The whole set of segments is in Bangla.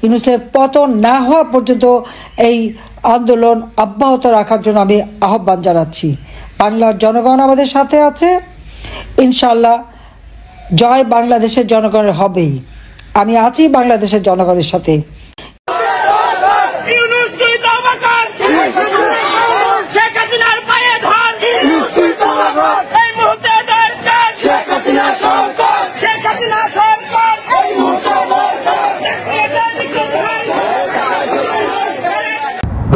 ইউনূসের পতন না হওয়া পর্যন্ত এই আন্দোলন অব্যাহত রাখার জন্য আমি আহ্বান জানাচ্ছি। বাংলার জনগণ আমাদের সাথে আছে, ইনশাআল্লাহ জয় বাংলাদেশের জনগণের হবেই। আমি আছি বাংলাদেশের জনগণের সাথে।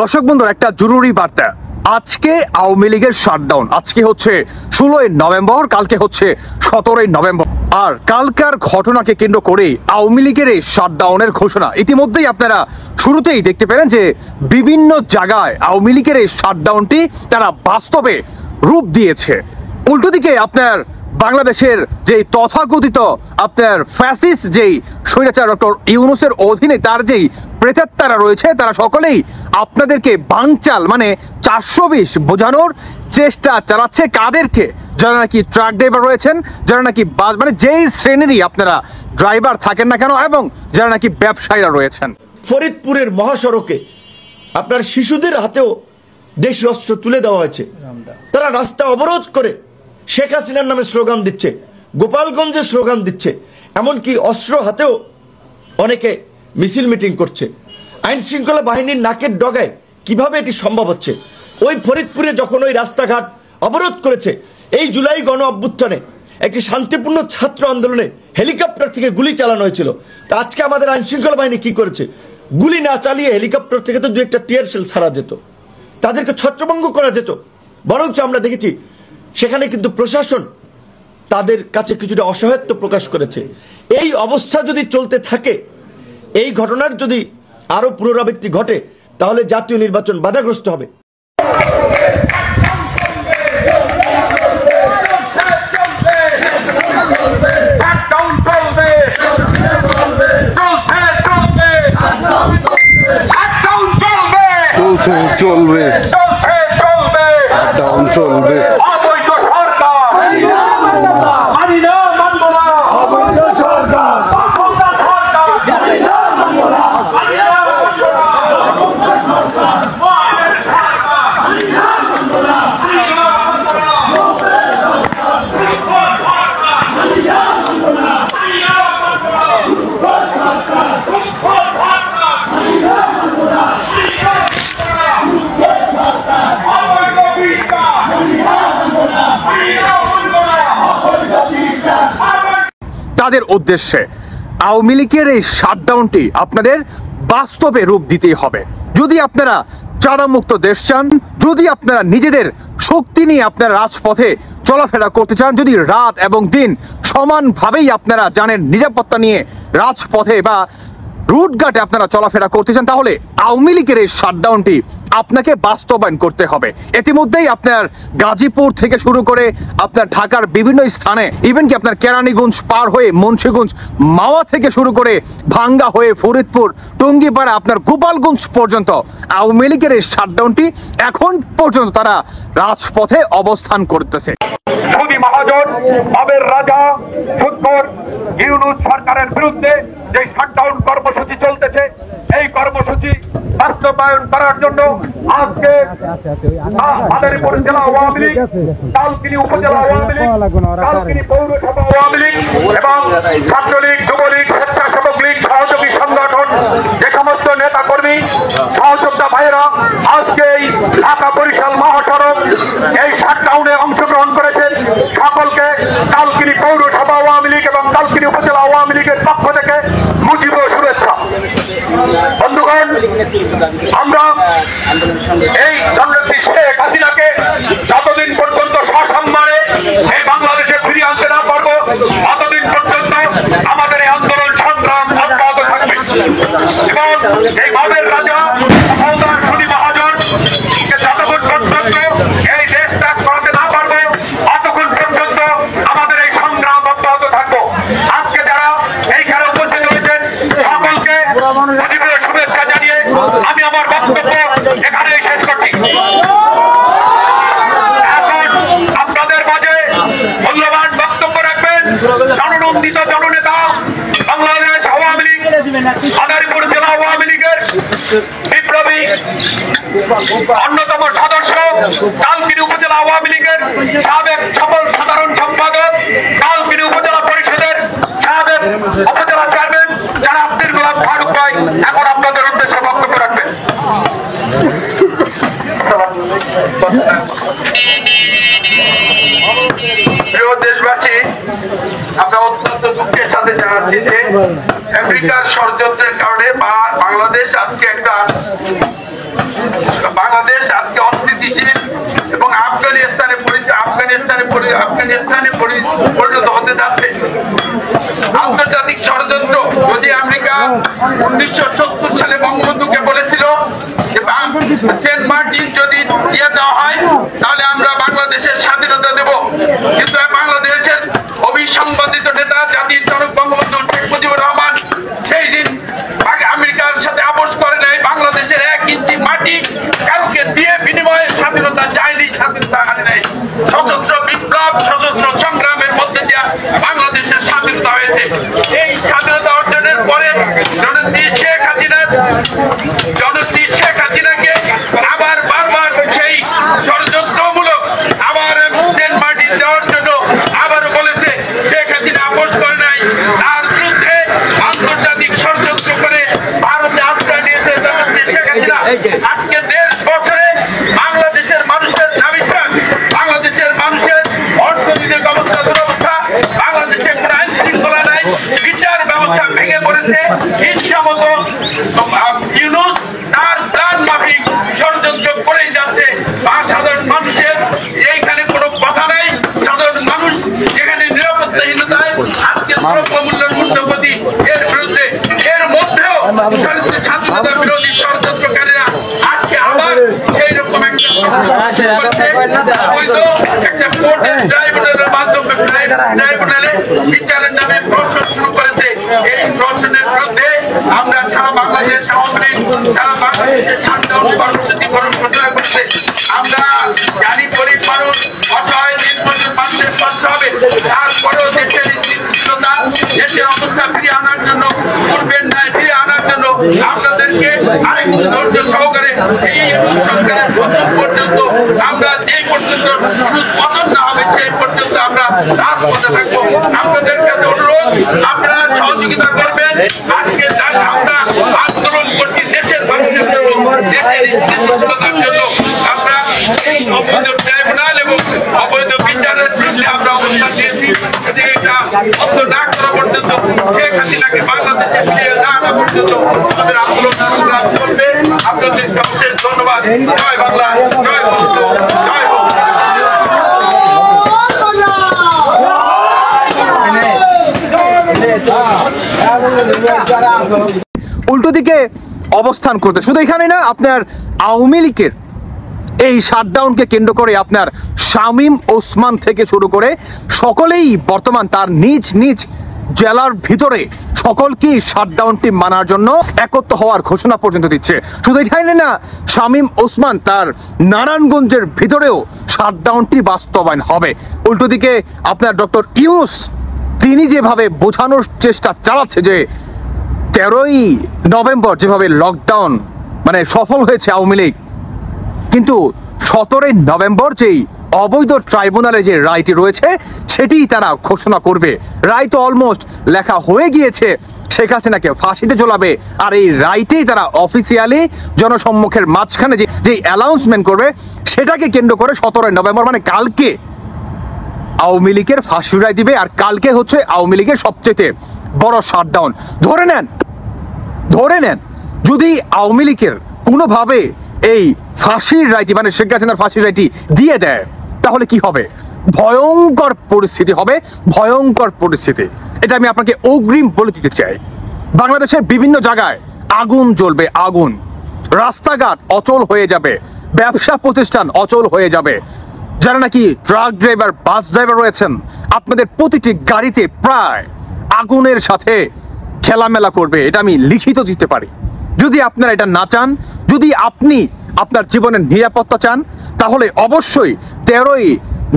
দর্শক বন্ধুরা, একটা জরুরি বার্তা। আজকে আওয়ামী লীগের শাটডাউন। আজকে হচ্ছে 16ই নভেম্বর, কালকে হচ্ছে 17ই নভেম্বর। আর কালকার ঘটনাকে কেন্দ্র করে আওয়ামী লীগের এই শাটডাউনের ঘোষণা ইতিমধ্যেই আপনারা শুরুতেই দেখতে পেলেন যে বিভিন্ন জায়গায় আওয়ামী লীগের এই শাটডাউনটি তারা বাস্তবে রূপ দিয়েছে। উল্টো দিকে আপনার বাংলাদেশের যে তথাকথিত আপনার ফ্যাসিস্ট যেই স্বৈরাচার ডক্টর ইউনূসের অধীনে তার যেই প্রেতাত্মারা রয়েছে, তারা সকলেই আপনাদেরকে বানচাল মানে 420 বোঝানোর চেষ্টা চালাচ্ছে। কাদেরকে? যারা নাকি ট্রাক ড্রাইভার রয়েছেন, যারা নাকি বাস মানে যেই শ্রেণীরই আপনারা ড্রাইভার থাকেন না কেন, এবং যারা নাকি ব্যবসায়ীরা রয়েছেন। ফরিদপুরের মহাসড়কে আপনার শিশুদের হাতেও দেশীয় অস্ত্র তুলে দেওয়া হয়েছে। তারা রাস্তা অবরোধ করে শেখ হাসিনার নামে স্লোগান দিচ্ছে, গোপালগঞ্জে স্লোগান দিচ্ছে, এমনকি অস্ত্র হাতেও অনেকে মিছিল মিটিং করছে। আইন শৃঙ্খলা বাহিনীর নাকের ডগায় কিভাবে এটি সম্ভব হচ্ছে? ওই ফরিদপুরে যখন ওই রাস্তাঘাট অবরোধ করেছে, এই জুলাই গণ অভ্যুত্থানে একটি শান্তিপূর্ণ ছাত্র আন্দোলনে হেলিকপ্টার থেকে গুলি চালানো হয়েছিল। তা আজকে আমাদের আইন শৃঙ্খলা বাহিনী কি করেছে? গুলি না চালিয়ে হেলিকপ্টার থেকে তো দু একটা টিয়ার সেল ছাড়া যেত, তাদেরকে ছত্রভঙ্গ করা যেত। বরঞ্চ আমরা দেখেছি সেখানে কিন্তু প্রশাসন তাদের কাছে কিছুটা অসহায়ত্ব প্রকাশ করেছে। এই অবস্থা যদি চলতে থাকে, এই ঘটনার যদি আরো পুনরাবৃত্তি ঘটে, তাহলে জাতীয় নির্বাচন বাধাগ্রস্ত হবে। চলবে চলবে অবৈধ সরকার মানি না, মানব না। অবৈধ সরকার তাদের উদ্দেশ্যে আওয়ামী লীগের এই শাটডাউনটি আপনাদের বাস্তবে রূপ দিতেই হবে। যদি আপনারা চাঁদামুক্ত দেশ চান, যদি আপনারা নিজেদের শক্তি নিয়ে আপনারা রাজপথে চলাফেরা করতে চান, যদি রাত এবং দিন সমানভাবেই আপনারা জানেন নিরাপত্তা নিয়ে রাজপথে বা রুটঘাটে আপনারা চলাফেরা করতে চান, তাহলে আওয়ামী লীগের এই শাটডাউনটি আপনাকে বাস্তবায়ন করতে হবে। ইতিমধ্যেই আপনার গাজীপুর থেকে শুরু করে আপনার ঢাকার বিভিন্ন স্থানে, ইভেন কি আপনার কেরানীগঞ্জ পার হয়ে মুন্সিগঞ্জ, মাওয়া থেকে শুরু করে ভাঙ্গা হয়ে ফরিদপুর, টঙ্গীপাড়া, আপনার গোপালগঞ্জ পর্যন্ত আওয়ামী লীগের এই শাটডাউনটি এখন পর্যন্ত তারা রাজপথে অবস্থান করতেছে। মোদি মহাজন, বাবের রাজা, সুৎখোর ইউনূস সরকারের বিরুদ্ধে যে শাটডাউন কর্মসূচি চলতেছে, এই কর্মসূচি বাস্তবায়ন করার জন্য আজকে মাদারীপুর জেলা আওয়ামী লীগ, কালকিনি উপজেলা আওয়ামী লীগ, কালকিনি পৌরসভা আওয়ামী লীগ এবং ছাত্রলীগ, যুবলীগ, স্বেচ্ছাসেবক লীগ সহযোগী সংগঠন যে সমস্ত নেতা কর্মী সহযোদ্ধা ভাইয়েরা আজকে এই ঢাকা বরিশাল মহাসড়ক এই শাটডাউনে অংশগ্রহণ করেছেন, সকলকে কালকিনি পৌরসভা আওয়ামী লীগ এবং কালকিনি উপজেলা আওয়ামী লীগের পক্ষ থেকে মুজিব শুভেচ্ছা। বন্ধুগণ, আমরা এই জননেত্রী শেখ হাসিনাকে যতদিন পর্যন্ত সসম্মানে এই বাংলাদেশে ফিরিয়ে আনতে না পারবো, ততদিন পর্যন্ত আমাদের এই আন্দোলন সংগ্রাম অব্যাহত থাকবে। এবং এই বাবের রাজা মোদি মহাজন যতক্ষণ পর্যন্ত এই দেশ ত্যাগ করাতে না পারবো, ততক্ষণ পর্যন্ত আমাদের এই সংগ্রাম অব্যাহত থাকবো। আজকে যারা এইখানে উপস্থিত হয়েছেন সকলকে শুভেচ্ছা জানিয়ে আমি আমার বক্তব্য এখানেই শেষ করছি। আপনাদের মাঝে মূল্যবান বক্তব্য রাখবেন জননন্দিত জননেতা, বাংলাদেশ আওয়ামী লীগ মাদারীপুর জেলা আওয়ামী লীগের বিপ্লবী অন্যতম সদস্য, কালকিনি উপজেলা আওয়ামী লীগের সাবেক সফল সাধারণ সম্পাদক, কালকিনি উপজেলা পরিষদের সাবেক উপজেলা চেয়ারম্যান যারা আব্দুল গোলাম ফারুক ভাই এখন আপনাদের উদ্দেশ্যে বক্তব্য রাখবেন। প্রিয় দেশবাসী, আমরা অত্যন্ত দুঃখের সাথে জানাচ্ছি যে আমেরিকার ষড়যন্ত্রের কারণে বাংলাদেশ আজকে অস্থিতিশীল এবং আফগানিস্তানে পরিণত হতে যাচ্ছে। আন্তর্জাতিক ষড়যন্ত্র, যদি আমেরিকা 1970 সালে বঙ্গবন্ধুকে বলেছিল যে সেন্ট মার্টিন যদি দিয়ে দেওয়া হয় তাহলে আমরা বাংলাদেশের স্বাধীনতা দেব, কিন্তু বাংলাদেশের অবিসংবাদিত নেতা জাতির জনক বঙ্গবন্ধু শেখ মুজিবুর রহমান সেই দিন আমেরিকার সাথে আপোষ করে নাই। বাংলাদেশের 1 ইঞ্চি মাটি কাউকে দিয়ে বিনিময়ে স্বাধীনতা চাইনি, স্বাধীনতা আনে নাই। সশস্ত্র বিপ্লব, সশস্ত্র সংগ্রামের মধ্যে দিয়ে বাংলাদেশের স্বাধীনতা হয়েছে। এই স্বাধীনতা অর্জনের পরে জননেত্রী শেখ হাসিনাকে আবার বারবার সেই ষড়যন্ত্রমূলক আবার সেন্ট মার্টিন দেওয়ার জন্য আবার বলেছে। শেখ হাসিনা আপোষ করে নাই, তার বিরুদ্ধে আন্তর্জাতিক ষড়যন্ত্র করে ভারতে আশ্রয় নিয়েছে জননেত্রী শেখ হাসিনা। আজকে 1.5 বছরে বাংলাদেশের মানুষের নাবিশ্বাস, বাংলাদেশের মানুষের অর্থনৈতিক অবস্থা দুরবস্থা, বাংলাদেশে কোন আইন শৃঙ্খলা নাই, বিচার ব্যবস্থা ভেঙে পড়েছে। ইচ্ছামতো ইউনূস তার প্ল্যান মাফিক ষড়যন্ত্র করেই যাচ্ছে। সাধারণ মানুষের এইখানে কোনো কথা নাই। সাধারণ মানুষ যেখানে নিরাপত্তাহীনতায় আজকে দ্রব্যমূল্যের ঊর্ধ্বগতি, এর বিরুদ্ধে এর মধ্যেও স্বাধীনতা বিরোধী ষড়যন্ত্রকারীরা আজকে আবার সেই রকম একটা কোর্টের ট্রাইব্যুনালের মাধ্যমে ট্রাইব্যুনালে বিচারের নামে প্রশ্ন শুরু করেছে। এই প্রশ্নের বিরুদ্ধে আমরা সারা বাংলাদেশ আওয়ামী লীগ সারা বাংলাদেশের শাটডাউন কর্মসূচি ঘোষণা করছে। আমরা জানি গরিব মানুষ, অসহায় নির্বাচন মানুষের কষ্ট হবে, তারপরেও দেশের স্থিতিশীলতা, দেশের অবস্থা ফিরিয়ে আনার জন্য, পূর্বের ন্যায় ফিরিয়ে আনার জন্য আপনাদেরকে আরেকটু ধৈর্য সহকারে এই সরকারের পতন পর্যন্ত, আমরা যে পর্যন্ত পতন না হবে সেই পর্যন্ত আমরা রাজপথে থাকবো। আপনাদের কাছে অনুরোধ, আপনারা সহযোগিতা করবেন। আজকে আমরা আন্দোলন করছি দেশের মানুষের জন্য, দেশের স্থিতিশীলতার জন্য। আমরা এই অবৈধ ট্রাইব্যুনাল এবং অবৈধ বিচারের বিরুদ্ধে আমরা অবস্থান নিয়েছি। এটা বন্ধ না করা পর্যন্ত, শেখ হাসিনাকে বাংলাদেশে ফিরিয়ে না আনা পর্যন্ত আমাদের আন্দোলন সংগ্রাম চলবে। আপনাদের সবশেষ ধন্যবাদ। জয় বাংলা, জয় বঙ্গবন্ধু, জয় বঙ্গবন্ধু। উল্টো দিকে অবস্থান করতে, শুধু এখানে না, আপনার আওয়ামী লীগের এই শাটডাউনকে কেন্দ্র করে আপনার শামীম ওসমান থেকে শুরু করে সকলেই বর্তমান তার নিজ নিজ জেলার ভিতরে সকলকে শাটডাউনটি মানার জন্য একত্র হওয়ার ঘোষণা পর্যন্ত দিচ্ছে। শুধু এটাই না, শামীম ওসমান তার নারায়ণগঞ্জের ভিতরেও শাটডাউনটি বাস্তবায়ন হবে। উল্টো দিকে আপনার ডক্টর ইউনূস তিনি যেভাবে বোঝানোর চেষ্টা চালাচ্ছে যে 13ই নভেম্বর যেভাবে লকডাউন মানে সফল হয়েছে আওয়ামী লীগ, কিন্তু 17ই নভেম্বর যেই অবৈধ ট্রাইব্যুনালে যে রায়টি রয়েছে সেটিই তারা ঘোষণা করবে। রায় তো অলমোস্ট লেখা হয়ে গিয়েছে, শেখ হাসিনাকে ফাঁসিতে ঝোলাবে। আর এই রায়টেই তারা অফিসিয়ালি জনসম্মুখের মাঝখানে যে অ্যানাউন্সমেন্ট করবে, সেটাকে কেন্দ্র করে 17ই নভেম্বর মানে কালকে আওয়ামী লীগের ফাঁসি রায় দিবে। আর কালকে হচ্ছে আওয়ামী লীগের সবচেয়ে বড় শাটডাউন। ধরে নেন যদি আওয়ামী লীগের কোনোভাবে এই ফাঁসির রায়টি মানে শেখ হাসিনার ফাঁসির রায়টি দিয়ে দেয়, তাহলে কি হবে? ভয়ঙ্কর পরিস্থিতি হবে, ভয়ঙ্কর পরিস্থিতি। এটা আমি আপনাকে অগ্রিম বলে দিতে চাই। বাংলাদেশের বিভিন্ন জায়গায় আগুন জ্বলবে, আগুন, রাস্তাঘাট অচল হয়ে যাবে, ব্যবসা প্রতিষ্ঠান অচল হয়ে যাবে। যারা নাকি ট্রাক ড্রাইভার, বাস ড্রাইভার রয়েছেন, আপনাদের প্রতিটি গাড়িতে প্রায় আগুনের সাথে খেলামেলা করবে। এটা আমি লিখিত দিতে পারি। যদি আপনারা এটা না চান, যদি আপনি আপনার জীবনের নিরাপত্তা চান, তাহলে অবশ্যই 13ই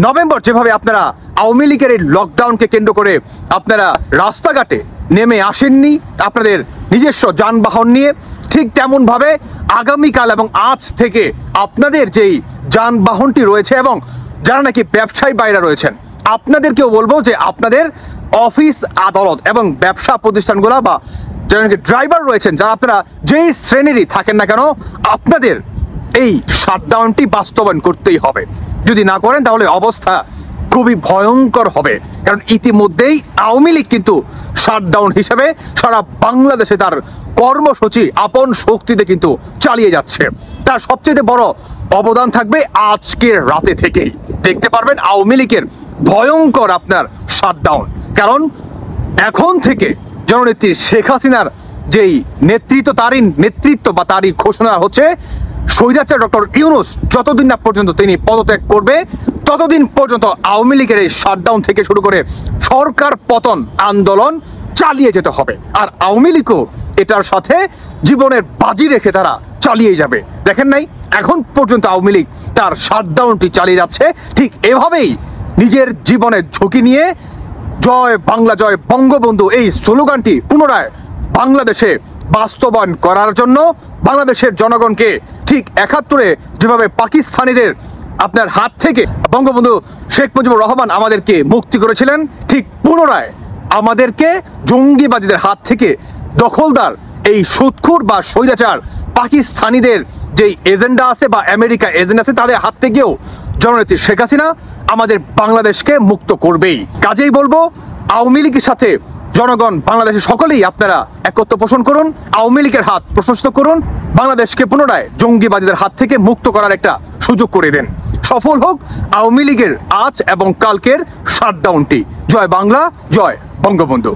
নভেম্বর যেভাবে আপনারা আওয়ামী লীগের এই লকডাউনকে কেন্দ্র করে আপনারা রাস্তাঘাটে নেমে আসেননি আপনাদের নিজস্ব যানবাহন নিয়ে, ঠিক তেমনভাবে আগামীকাল এবং আজ থেকে আপনাদের যেই যানবাহনটি রয়েছে এবং যারা নাকি ব্যবসায়ী বাইরে রয়েছেন আপনাদেরকেও বলবো যে আপনাদের অফিস আদালত এবং ব্যবসা প্রতিষ্ঠানগুলো বা যারা নাকি ড্রাইভার রয়েছেন, যারা আপনারা যেই শ্রেণীরই থাকেন না কেন, আপনাদের এই শাটডাউনটি বাস্তবায়ন করতেই হবে। যদি না করেন তাহলে অবস্থা খুবই ভয়ঙ্কর হবে। কারণ ইতিমধ্যেই আওয়ামী লীগ কিন্তু শাটডাউন হিসেবে সারা বাংলাদেশে তার কর্মসূচি আপন শক্তিতে কিন্তু চালিয়ে যাচ্ছে। তার সবচেয়ে বড় অবদান থাকবে আজকের রাতে থেকেই দেখতে পারবেন আওয়ামী লীগের ভয়ঙ্কর আপনার শাটডাউন। কারণ এখন থেকে জননেত্রী শেখ হাসিনার যেই নেতৃত্ব, তারই নেতৃত্ব বা তারই ঘোষণা হচ্ছে স্বৈরাচার ডক্টর ইউনূস যতদিন না পর্যন্ত তিনি পদত্যাগ করবে ততদিন পর্যন্ত আওয়ামী লীগের এই শাটডাউন থেকে শুরু করে সরকার পতন আন্দোলন চালিয়ে যেতে হবে। আর আওয়ামী লীগও এটার সাথে জীবনের বাজি রেখে তারা চালিয়ে যাবে। দেখেন নাই এখন পর্যন্ত আওয়ামী লীগ তার শাটডাউনটি চালিয়ে যাচ্ছে। ঠিক এভাবেই নিজের জীবনের ঝুঁকি নিয়ে জয় বাংলা জয় বঙ্গবন্ধু এই স্লোগানটি পুনরায় বাংলাদেশে বাস্তবায়ন করার জন্য বাংলাদেশের জনগণকে ঠিক ৭১-এ যেভাবে পাকিস্তানিদের আপনার হাত থেকে বঙ্গবন্ধু শেখ মুজিবুর রহমান আমাদেরকে মুক্তি করেছিলেন, ঠিক পুনরায় আমাদেরকে জঙ্গিবাদীদের হাত থেকে দখলদার এই সুদখোর বা স্বৈরাচার পাকিস্তানিদের যেই এজেন্ডা আছে বা আমেরিকা এজেন্ডা আছে তাদের হাত থেকেও জননেত্রী শেখ হাসিনা আমাদের বাংলাদেশকে মুক্ত করবেই। কাজেই বলবো আওয়ামী লীগের সাথে জনগণ বাংলাদেশের সকলেই আপনারা একত্র পোষণ করুন, আওয়ামী লীগের হাত প্রশস্ত করুন, বাংলাদেশকে পুনরায় জঙ্গিবাদীদের হাত থেকে মুক্ত করার একটা সুযোগ করে দেন। সফল হোক আওয়ামী লীগের আজ এবং কালকের শাটডাউনটি। জয় বাংলা, জয় বঙ্গবন্ধু।